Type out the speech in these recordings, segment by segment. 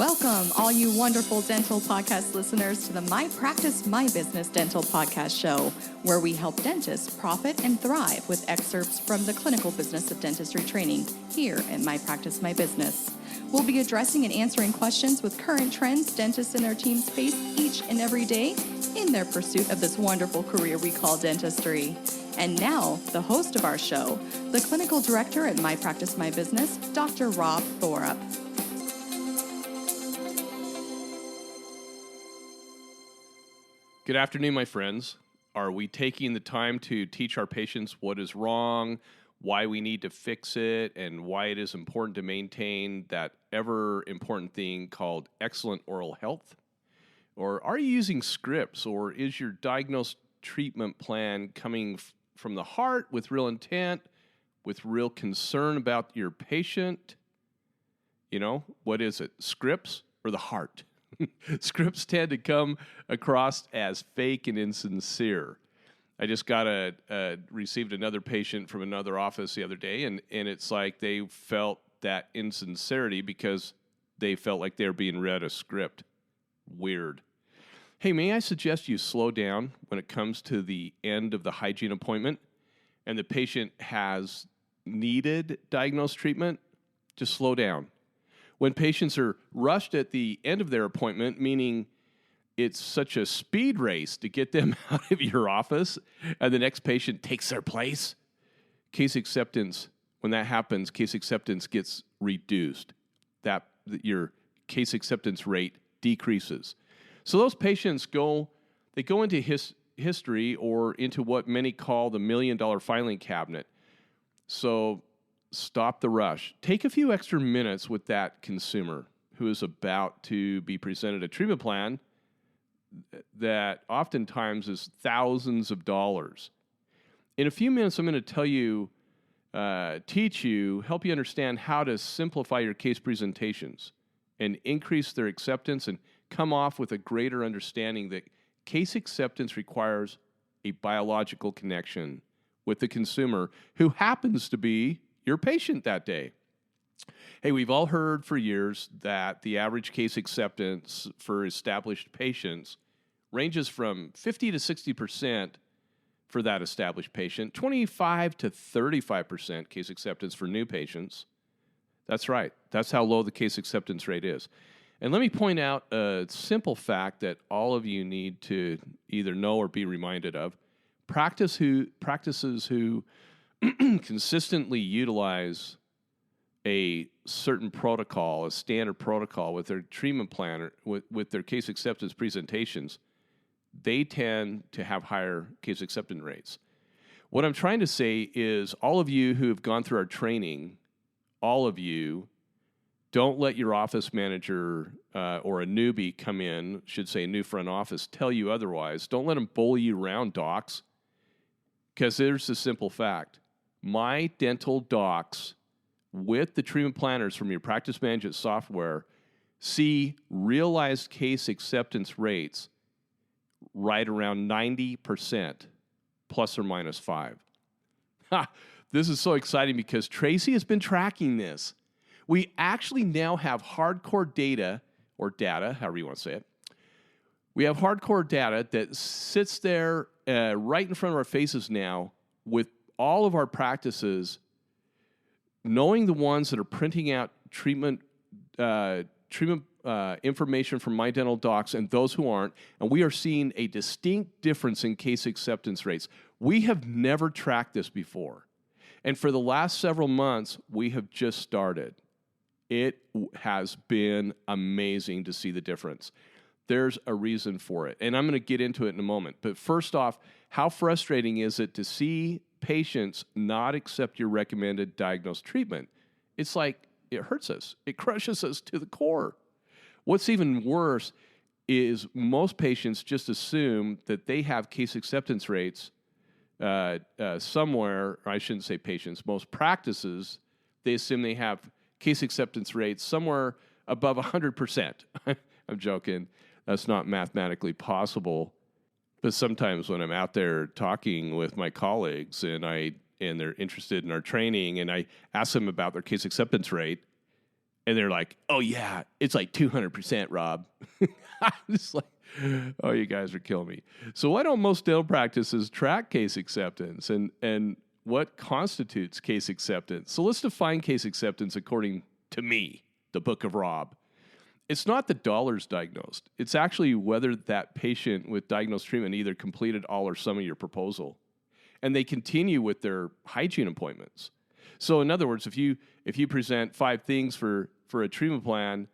Welcome, all you wonderful dental podcast listeners, to the My Practice, My Business Dental Podcast Show, where we help dentists profit and thrive with excerpts from the clinical business of dentistry training here at My Practice, My Business. We'll be addressing and answering questions with current trends dentists and their teams face each and every day in their pursuit of this wonderful career we call dentistry. And now, the host of our show, the clinical director at My Practice, My Business, Dr. Rob Thorup. Good afternoon, my friends. Are we taking the time to teach our patients what is wrong, why we need to fix it, and why it is important to maintain that ever important thing called excellent oral health? Or are you using scripts, or is your diagnosed treatment plan coming from the heart with real intent, with real concern about your patient? You know, what is it, scripts or the heart? Scripts tend to come across as fake and insincere. I just received another patient from another office the other day, and it's like they felt that insincerity because they felt like they were being read a script. Weird. Hey, may I suggest you slow down when it comes to the end of the hygiene appointment and the patient has needed diagnosed treatment? Just slow down. When patients are rushed at the end of their appointment, meaning it's such a speed race to get them out of your office and the next patient takes their place, case acceptance, when that happens, case acceptance gets reduced. Your case acceptance rate decreases. So those patients go into history or into what many call the $1 million filing cabinet. So stop the rush. Take a few extra minutes with that consumer who is about to be presented a treatment plan that oftentimes is thousands of dollars. In a few minutes, I'm going to tell you, teach you, help you understand how to simplify your case presentations and increase their acceptance and come off with a greater understanding that case acceptance requires a biological connection with the consumer who happens to be your patient that day. Hey, we've all heard for years that the average case acceptance for established patients ranges from 50 to 60% for that established patient, 25 to 35% case acceptance for new patients. That's right. That's how low the case acceptance rate is. And let me point out a simple fact that all of you need to either know or be reminded of. Practices who consistently utilize a certain protocol, a standard protocol with their treatment plan, or with their case acceptance presentations, they tend to have higher case acceptance rates. What I'm trying to say is all of you who have gone through our training, all of you, don't let your office manager or a newbie come in, should say a new front office, tell you otherwise. Don't let them bully you around, docs, because there's the simple fact. My dental docs with the treatment planners from your practice management software see realized case acceptance rates right around 90%, plus or minus 5. This is so exciting because Tracy has been tracking this. We actually now have hardcore data, or data, however you want to say it. We have hardcore data that sits there right in front of our faces now with all of our practices, knowing the ones that are printing out treatment information from My Dental Docs and those who aren't, and we are seeing a distinct difference in case acceptance rates. We have never tracked this before. And for the last several months, we have just started. It has been amazing to see the difference. There's a reason for it, and I'm going to get into it in a moment. But first off, how frustrating is it to see patients not accept your recommended diagnosed treatment? It's like it hurts us. It crushes us to the core. What's even worse is most patients just assume that they have case acceptance rates somewhere, or I shouldn't say patients, most practices, they assume they have case acceptance rates somewhere above 100%. I'm joking. That's not mathematically possible. But sometimes when I'm out there talking with my colleagues and they're interested in our training and I ask them about their case acceptance rate, And they're like, oh, yeah, it's like 200%, Rob. I'm just like, oh, you guys are killing me. So why don't most dental practices track case acceptance and what constitutes case acceptance? So let's define case acceptance according to me, the Book of Rob. It's not the dollars diagnosed. It's actually whether that patient with diagnosed treatment either completed all or some of your proposal. And they continue with their hygiene appointments. So in other words, if you present 5 things for a treatment plan,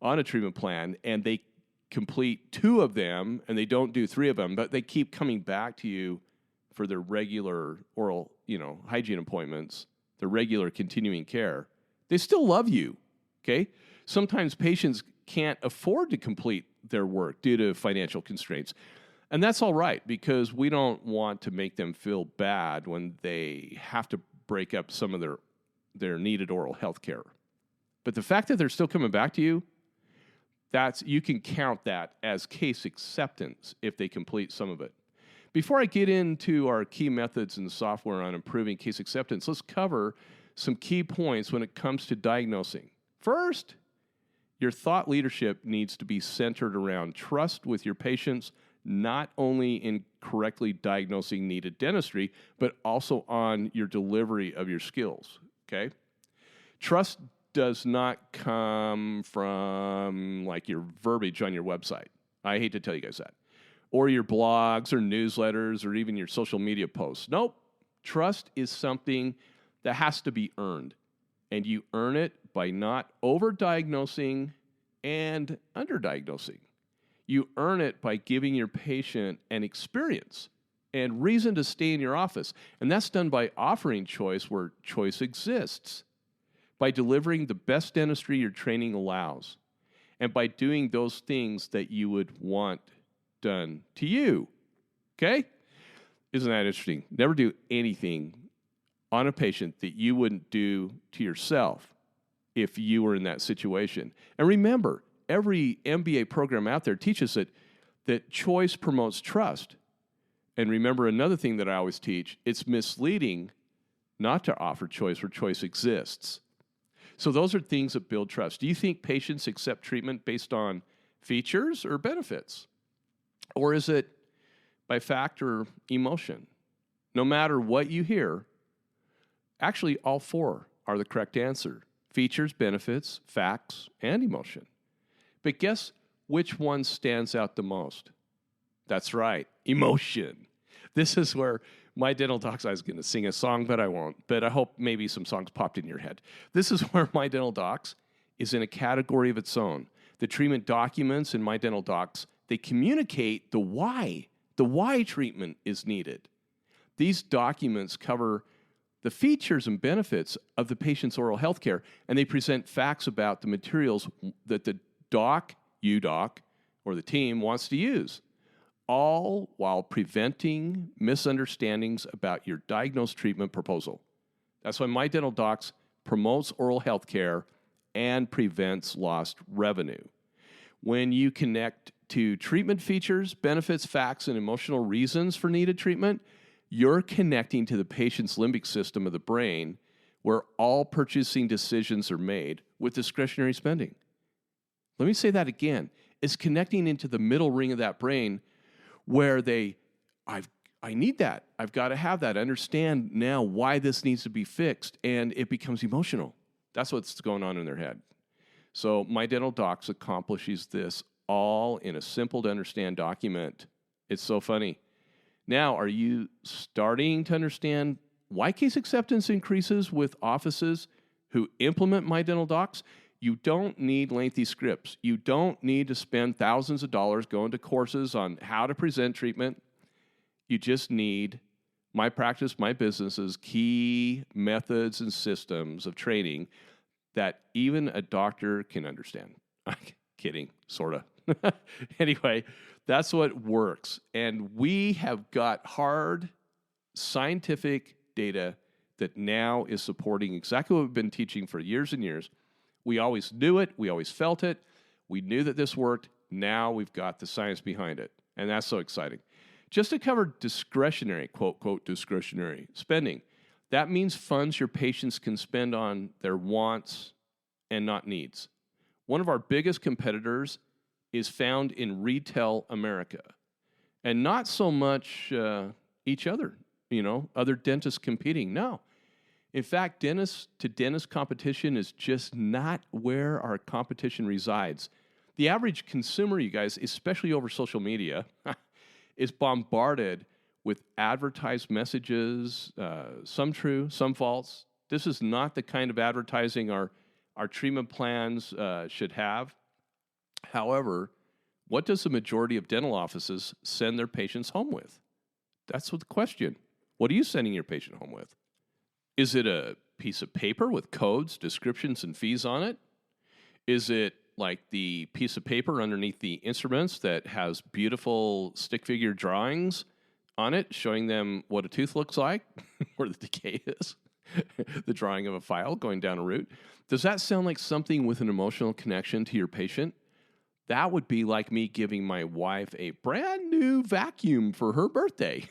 on a treatment plan, and they complete 2 of them and they don't do 3 of them, but they keep coming back to you for their regular oral, hygiene appointments, their regular continuing care, they still love you, okay? Sometimes patients can't afford to complete their work due to financial constraints. And that's all right, because we don't want to make them feel bad when they have to break up some of their needed oral health care. But the fact that they're still coming back to you, you can count that as case acceptance if they complete some of it. Before I get into our key methods and software on improving case acceptance, let's cover some key points when it comes to diagnosing. First, your thought leadership needs to be centered around trust with your patients, not only in correctly diagnosing needed dentistry, but also on your delivery of your skills, okay? Trust does not come from like your verbiage on your website. I hate to tell you guys that. Or your blogs or newsletters or even your social media posts. Nope. Trust is something that has to be earned. And you earn it by not overdiagnosing and underdiagnosing. You earn it by giving your patient an experience and reason to stay in your office. And that's done by offering choice where choice exists, by delivering the best dentistry your training allows, and by doing those things that you would want done to you. Okay? Isn't that interesting? Never do anything on a patient that you wouldn't do to yourself if you were in that situation. And remember, every MBA program out there teaches that choice promotes trust. And remember another thing that I always teach, it's misleading not to offer choice where choice exists. So those are things that build trust. Do you think patients accept treatment based on features or benefits? Or is it by fact or emotion? No matter what you hear, actually all 4 are the correct answer. Features, benefits, facts, and emotion. But guess which one stands out the most? That's right, emotion. This is where my dental docs, I was going to sing a song, but I won't. But I hope maybe some songs popped in your head. This is where my dental docs is in a category of its own. The treatment documents in my dental docs, they communicate the why treatment is needed. These documents cover the features and benefits of the patient's oral health care, and they present facts about the materials that the doc, or the team wants to use, all while preventing misunderstandings about your diagnosed treatment proposal. That's why my dental docs promotes oral health care and prevents lost revenue. When you connect to treatment features, benefits, facts, and emotional reasons for needed treatment, you're connecting to the patient's limbic system of the brain where all purchasing decisions are made with discretionary spending. Let me say that again. It's connecting into the middle ring of that brain where I need that. I've got to have that. Understand now why this needs to be fixed, and it becomes emotional. That's what's going on in their head. So my dental docs accomplishes this all in a simple to understand document. It's so funny. Now, are you starting to understand why case acceptance increases with offices who implement my dental docs? You don't need lengthy scripts. You don't need to spend thousands of dollars going to courses on how to present treatment. You just need my practice, my business's key methods and systems of training that even a doctor can understand. I'm kidding, sort of. Anyway, that's what works. And we have got hard scientific data that now is supporting exactly what we've been teaching for years and years. We always knew it. We always felt it. We knew that this worked. Now we've got the science behind it. And that's so exciting. Just to cover discretionary, quote, quote, discretionary spending, that means funds your patients can spend on their wants and not needs. One of our biggest competitors is found in retail America, and not so much each other, other dentists competing. No. In fact, dentist-to-dentist competition is just not where our competition resides. The average consumer, you guys, especially over social media, is bombarded with advertised messages, some true, some false. This is not the kind of advertising our treatment plans should have. However, what does the majority of dental offices send their patients home with? That's the question. What are you sending your patient home with? Is it a piece of paper with codes, descriptions, and fees on it? Is it like the piece of paper underneath the instruments that has beautiful stick figure drawings on it showing them what a tooth looks like, where the decay is, the drawing of a file going down a route? Does that sound like something with an emotional connection to your patient? That would be like me giving my wife a brand new vacuum for her birthday.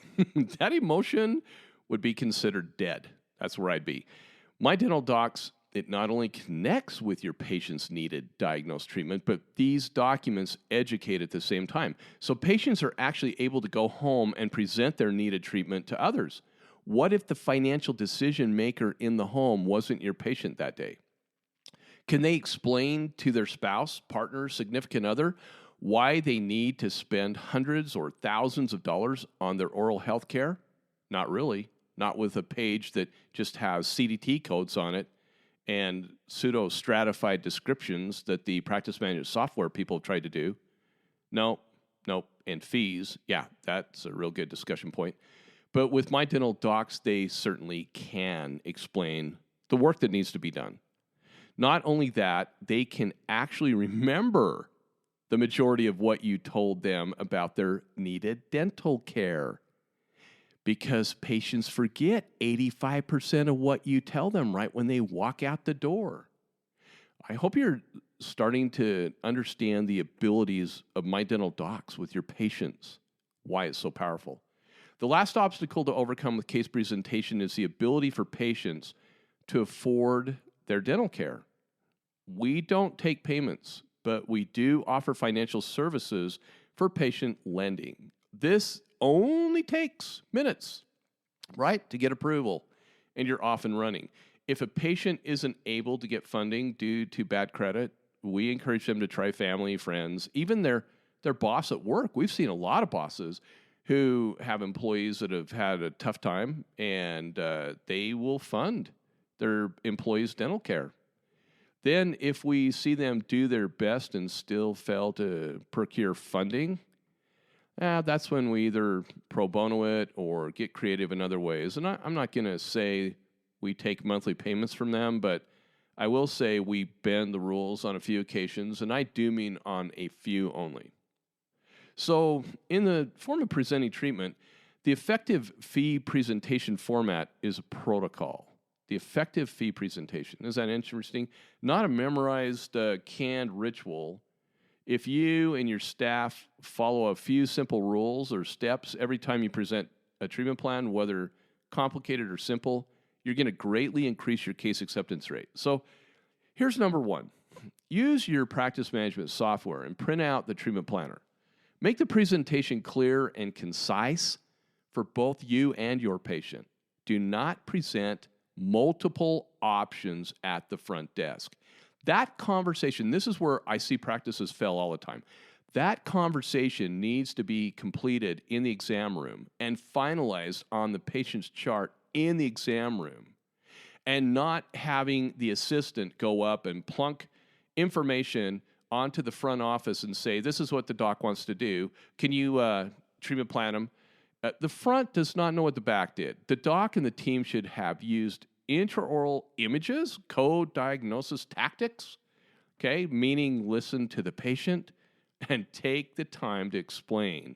That emotion would be considered dead. That's where I'd be. My Dental Docs, it not only connects with your patient's needed diagnosed treatment, but these documents educate at the same time. So patients are actually able to go home and present their needed treatment to others. What if the financial decision maker in the home wasn't your patient that day? Can they explain to their spouse, partner, significant other why they need to spend hundreds or thousands of dollars on their oral health care? Not really. Not with a page that just has CDT codes on it and pseudo-stratified descriptions that the practice management software people have tried to do. Nope. And fees, yeah, that's a real good discussion point. But with My Dental Docs, they certainly can explain the work that needs to be done. Not only that, they can actually remember the majority of what you told them about their needed dental care. Because patients forget 85% of what you tell them right when they walk out the door. I hope you're starting to understand the abilities of My Dental Docs with your patients, why it's so powerful. The last obstacle to overcome with case presentation is the ability for patients to afford their dental care. We don't take payments, but we do offer financial services for patient lending. This only takes minutes, right, to get approval, and you're off and running. If a patient isn't able to get funding due to bad credit, we encourage them to try family, friends, even their boss at work. We've seen a lot of bosses who have employees that have had a tough time, and they will fund their employees' dental care. Then if we see them do their best and still fail to procure funding, that's when we either pro bono it or get creative in other ways. And I'm not going to say we take monthly payments from them, but I will say we bend the rules on a few occasions, and I do mean on a few only. So in the form of presenting treatment, the effective fee presentation format is a protocol. The effective fee presentation. Is that interesting? Not a memorized, canned ritual. If you and your staff follow a few simple rules or steps every time you present a treatment plan, whether complicated or simple, you're going to greatly increase your case acceptance rate. So here's number one. Use your practice management software and print out the treatment planner. Make the presentation clear and concise for both you and your patient. Do not present multiple options at the front desk. That conversation, this is where I see practices fail all the time. That conversation needs to be completed in the exam room and finalized on the patient's chart in the exam room, and not having the assistant go up and plunk information onto the front office and say, this is what the doc wants to do. Can you treatment plan them? The front does not know what the back did. The doc and the team should have used intraoral images, code diagnosis tactics, okay, meaning listen to the patient and take the time to explain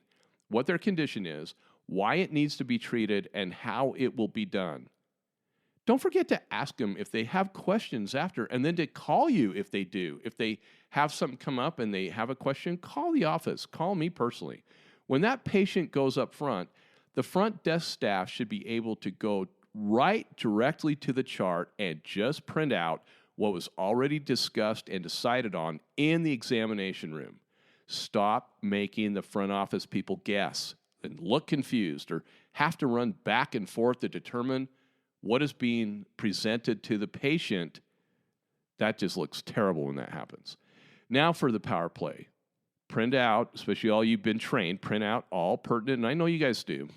what their condition is, why it needs to be treated, and how it will be done. Don't forget to ask them if they have questions after, and then to call you if they do. If they have something come up and they have a question, call the office. Call me personally. When that patient goes up front, the front desk staff should be able to go right directly to the chart and just print out what was already discussed and decided on in the examination room. Stop making the front office people guess and look confused or have to run back and forth to determine what is being presented to the patient. That just looks terrible when that happens. Now for the power play. Print out, especially all you've been trained, print out all pertinent, and I know you guys do.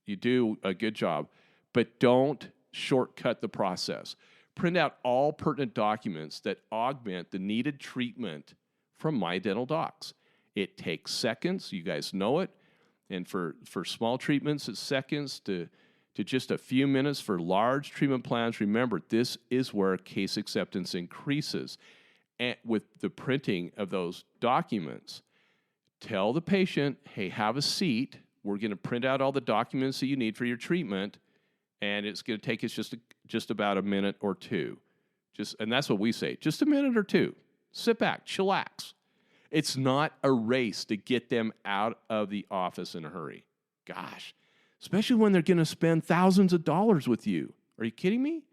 You do a good job, but don't shortcut the process. Print out all pertinent documents that augment the needed treatment from My Dental Docs. It takes seconds, you guys know it, and for small treatments, it's seconds to just a few minutes. For large treatment plans, remember, this is where case acceptance increases. And with the printing of those documents, tell the patient, hey, have a seat. We're going to print out all the documents that you need for your treatment, and it's going to take us just about a minute or two. And that's what we say, just a minute or two. Sit back, chillax. It's not a race to get them out of the office in a hurry. Gosh, especially when they're going to spend thousands of dollars with you. Are you kidding me?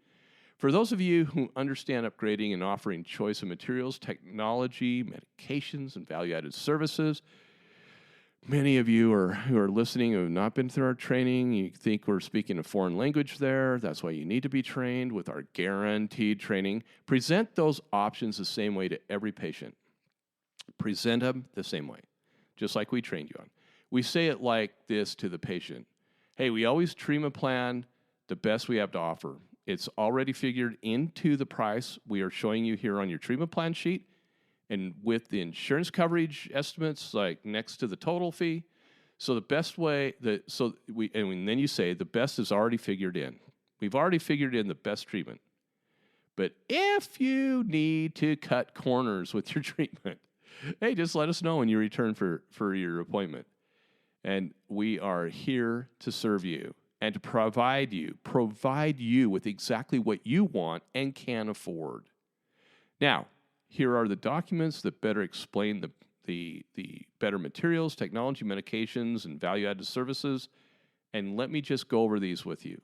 For those of you who understand upgrading and offering choice of materials, technology, medications, and value-added services, many of you who are listening who have not been through our training, you think we're speaking a foreign language there. That's why you need to be trained with our guaranteed training. Present those options the same way to every patient. Present them the same way, just like we trained you on. We say it like this to the patient. Hey, we always treatment plan the best we have to offer. It's already figured into the price we are showing you here on your treatment plan sheet, and with the insurance coverage estimates like next to the total fee. So the best way and then you say the best is already figured in. We've already figured in the best treatment. But if you need to cut corners with your treatment, hey, just let us know when you return for your appointment. And we are here to serve you and to provide you with exactly what you want and can afford. Now, here are the documents that better explain the better materials, technology, medications, and value-added services. And let me just go over these with you.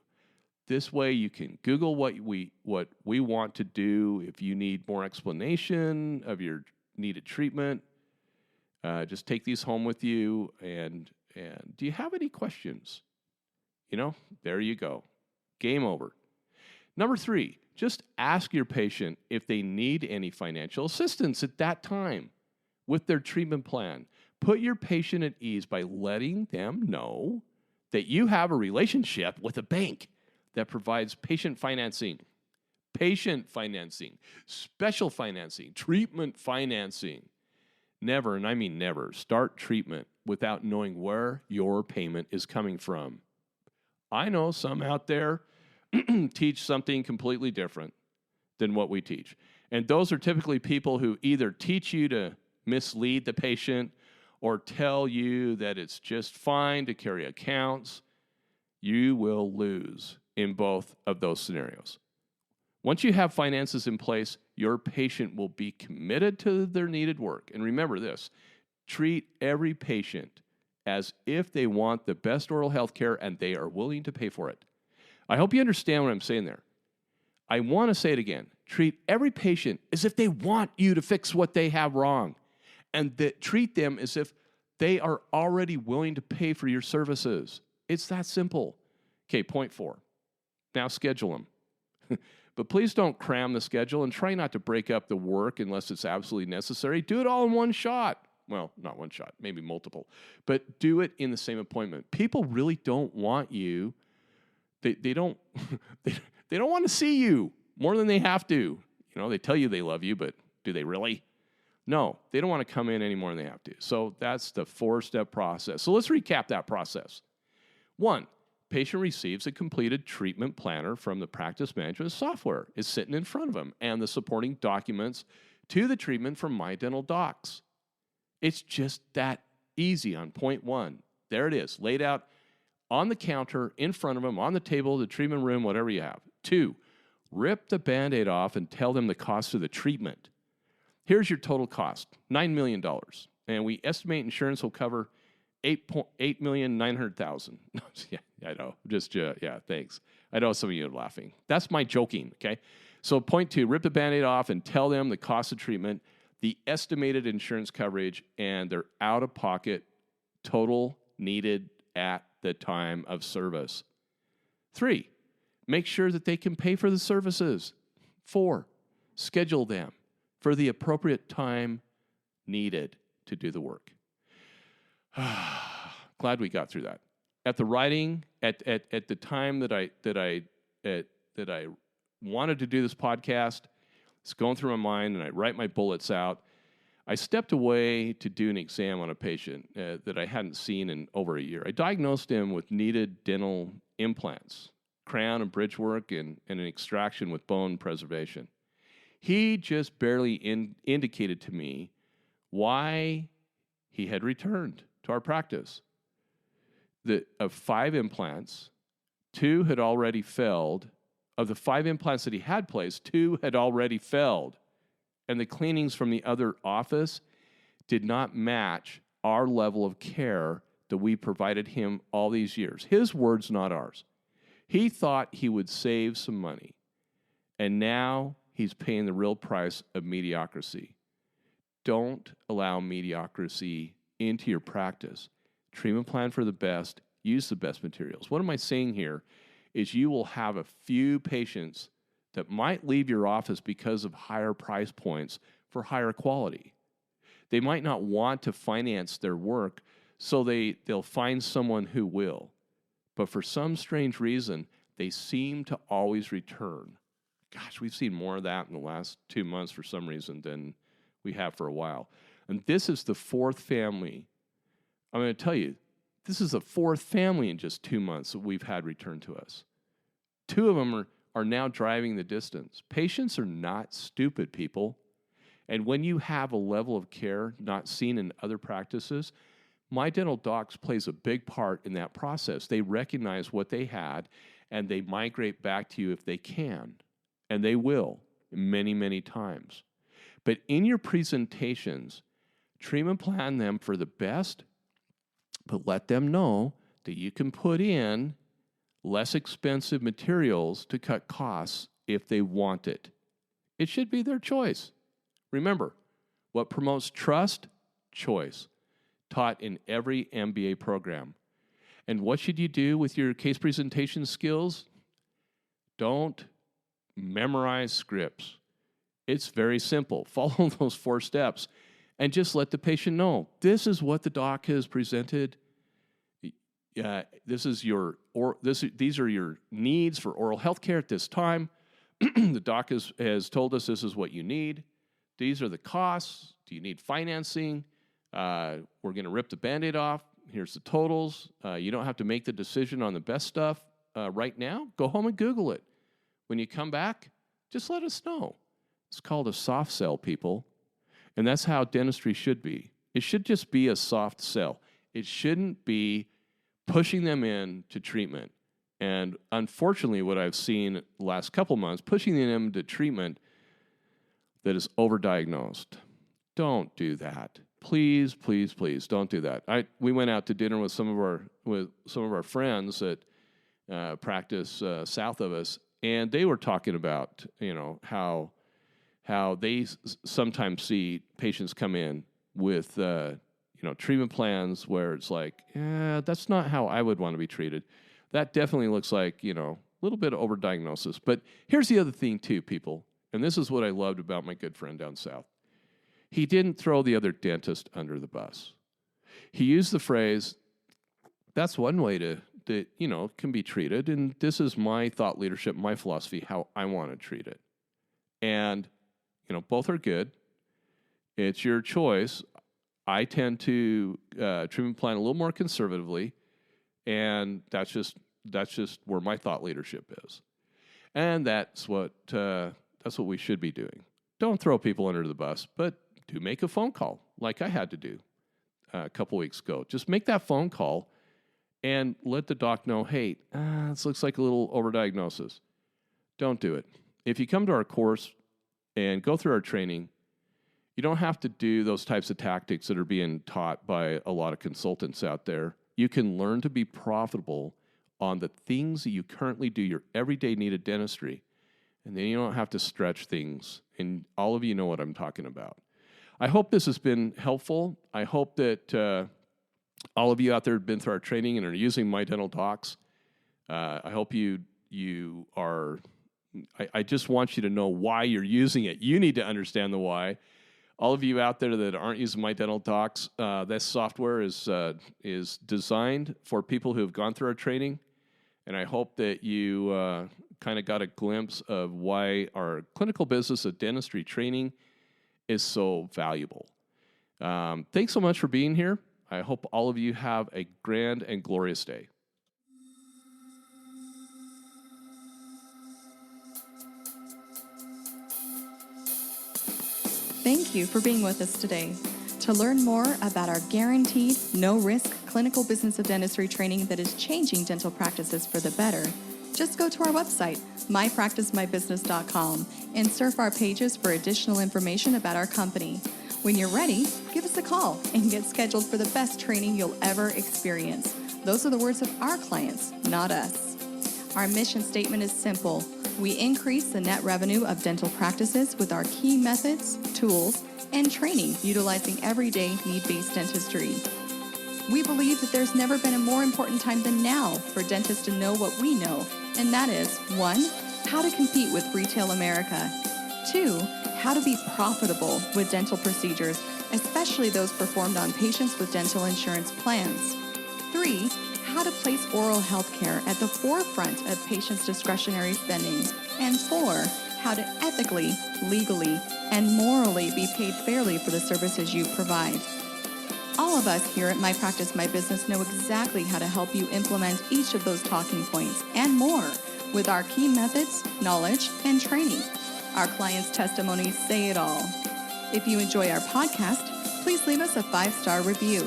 This way you can Google what we want to do if you need more explanation of your needed treatment. Just take these home with you. And do you have any questions? There you go. Game over. Number 3, just ask your patient if they need any financial assistance at that time with their treatment plan. Put your patient at ease by letting them know that you have a relationship with a bank that provides patient financing, special financing, treatment financing. Never, and I mean never, start treatment without knowing where your payment is coming from. I know some out there teach something completely different than what we teach. And those are typically people who either teach you to mislead the patient or tell you that it's just fine to carry accounts. You will lose in both of those scenarios. Once you have finances in place, your patient will be committed to their needed work. And remember this, treat every patient as if they want the best oral health care and they are willing to pay for it. I hope you understand what I'm saying there. I want to say it again. Treat every patient as if they want you to fix what they have wrong, and treat them as if they are already willing to pay for your services. It's that simple. Okay, point 4. Now schedule them. But please don't cram the schedule and try not to break up the work unless it's absolutely necessary. Do it all in one shot. Well, not one shot, maybe multiple. But do it in the same appointment. People really don't want you. They don't they don't want to see you more than they have to. They tell you they love you, but do they really? No, they don't want to come in any more than they have to. So that's the 4-step process. So let's recap that process. 1, patient receives a completed treatment planner from the practice management software. It's sitting in front of them, and the supporting documents to the treatment from My Dental Docs. It's just that easy on point 1. There it is, laid out on the counter, in front of them, on the table, the treatment room, whatever you have. 2, rip the Band-Aid off and tell them the cost of the treatment. Here's your total cost, $9 million. And we estimate insurance will cover $8,900,000. Yeah, I know. Thanks. I know some of you are laughing. That's my joking, okay? So point 2, rip the Band-Aid off and tell them the cost of treatment, the estimated insurance coverage, and their out-of-pocket total needed at the time of service. 3, make sure that they can pay for the services. 4, schedule them for the appropriate time needed to do the work. Glad we got through that. At the writing, at the time that I wanted to do this podcast, it's going through my mind, and I write my bullets out. I stepped away to do an exam on a patient that I hadn't seen in over a year. I diagnosed him with needed dental implants, crown and bridge work, and an extraction with bone preservation. He just barely indicated to me why he had returned to our practice. Of 5 implants, 2 had already failed. Of the 5 implants that he had placed, 2 had already failed. And the cleanings from the other office did not match our level of care that we provided him all these years. His words, not ours. He thought he would save some money, and now he's paying the real price of mediocrity. Don't allow mediocrity into your practice. Treatment plan for the best. Use the best materials. What am I saying here is you will have a few patients that might leave your office because of higher price points for higher quality. They might not want to finance their work, so they'll find someone who will. But for some strange reason, they seem to always return. Gosh, we've seen more of that in the last 2 months for some reason than we have for a while. And this is the 4th family. I'm going to tell you, this is the 4th family in just 2 months that we've had return to us. 2 of them are now driving the distance. Patients are not stupid, people. And when you have a level of care not seen in other practices, My Dental Docs plays a big part in that process. They recognize what they had, and they migrate back to you if they can. And they will many, many times. But in your presentations, treatment plan them for the best, but let them know that you can put in less expensive materials to cut costs if they want it. It should be their choice. Remember, what promotes trust? Choice. Taught in every MBA program. And what should you do with your case presentation skills? Don't memorize scripts. It's very simple. Follow those 4 steps and just let the patient know, this is what the doc has presented. These are your needs for oral health care at this time. The doc has told us this is what you need. These are the costs. Do you need financing? We're going to rip the Band-Aid off. Here's the totals. You don't have to make the decision on the best stuff right now. Go home and Google it. When you come back, just let us know. It's called a soft sell, people. And that's how dentistry should be. It should just be a soft sell. It shouldn't be pushing them into treatment. And unfortunately, what I've seen the last couple months, pushing them into treatment that is overdiagnosed. Don't do that. Please, please, please don't do that. We went out to dinner with some of our friends that practice south of us, and they were talking about how they sometimes see patients come in with treatment plans where it's like, that's not how I would want to be treated. That definitely looks like a little bit of overdiagnosis. But here's the other thing too, people, and this is what I loved about my good friend down south. He didn't throw the other dentist under the bus. He used the phrase, that's one way that can be treated, and this is my thought leadership, my philosophy, how I want to treat it. And, both are good. It's your choice. I tend to treatment plan a little more conservatively, and that's just where my thought leadership is. And that's what we should be doing. Don't throw people under the bus, but do make a phone call like I had to do a couple weeks ago. Just make that phone call and let the doc know, hey, this looks like a little overdiagnosis. Don't do it. If you come to our course and go through our training, you don't have to do those types of tactics that are being taught by a lot of consultants out there. You can learn to be profitable on the things that you currently do, your everyday needed dentistry, and then you don't have to stretch things. And all of you know what I'm talking about. I hope this has been helpful. I hope that all of you out there have been through our training and are using My Dental Docs. I hope you are. I just want you to know why you're using it. You need to understand the why. All of you out there that aren't using My Dental Docs, this software is designed for people who have gone through our training, and I hope that you kind of got a glimpse of why our clinical business of dentistry training is so valuable. Thanks so much for being here. I hope all of you have a grand and glorious day. Thank you for being with us today. To learn more about our guaranteed, no-risk clinical business of dentistry training that is changing dental practices for the better, just go to our website, mypracticemybusiness.com, and surf our pages for additional information about our company. When you're ready, give us a call and get scheduled for the best training you'll ever experience. Those are the words of our clients, not us. Our mission statement is simple. We increase the net revenue of dental practices with our key methods, tools, and training utilizing everyday need-based dentistry. We believe that there's never been a more important time than now for dentists to know what we know, and that is 1, how to compete with retail America. 2, how to be profitable with dental procedures, especially those performed on patients with dental insurance plans. 3, how to place oral health care at the forefront of patients' discretionary spending. And 4, how to ethically, legally, and morally be paid fairly for the services you provide. All of us here at My Practice, My Business know exactly how to help you implement each of those talking points and more with our key methods, knowledge, and training. Our clients' testimonies say it all. If you enjoy our podcast, please leave us a 5-star review.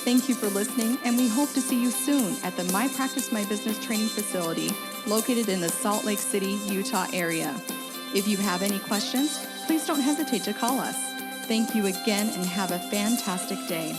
Thank you for listening, and we hope to see you soon at the My Practice, My Business training facility located in the Salt Lake City, Utah area. If you have any questions, please don't hesitate to call us. Thank you again and have a fantastic day.